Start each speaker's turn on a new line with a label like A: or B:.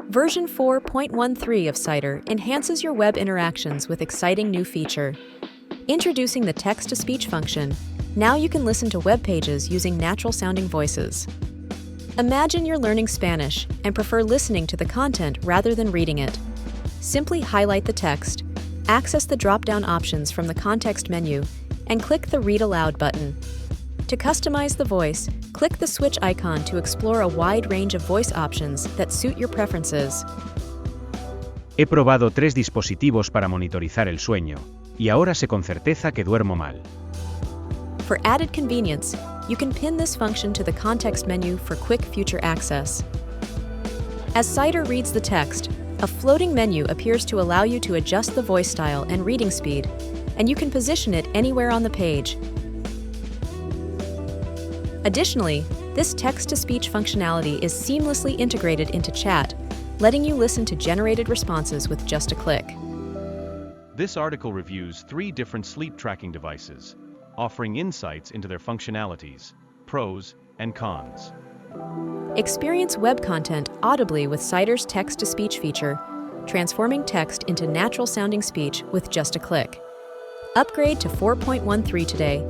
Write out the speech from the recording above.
A: Version 4.13 of Cider enhances your web interactions with exciting new feature. Introducing the text-to-speech function, now you can listen to web pages using natural-sounding voices. Imagine you're learning Spanish and prefer listening to the content rather than reading it. Simply highlight the text, access the drop-down options from the context menu, and click the Read Aloud button. To customize the voice, click the switch icon to explore a wide range of voice options that suit your preferences.
B: He probado 3 dispositivos para monitorizar el sueño, y ahora sé con certeza que duermo mal.
A: For added convenience, you can pin this function to the context menu for quick future access. As Cider reads the text, a floating menu appears to allow you to adjust the voice style and reading speed, and you can position it anywhere on the page. Additionally, this text-to-speech functionality is seamlessly integrated into chat, letting you listen to generated responses with just a click.
C: This article reviews 3 different sleep tracking devices, offering insights into their functionalities, pros, and cons.
A: Experience web content audibly with Cider's text-to-speech feature, transforming text into natural-sounding speech with just a click. Upgrade to 4.13 today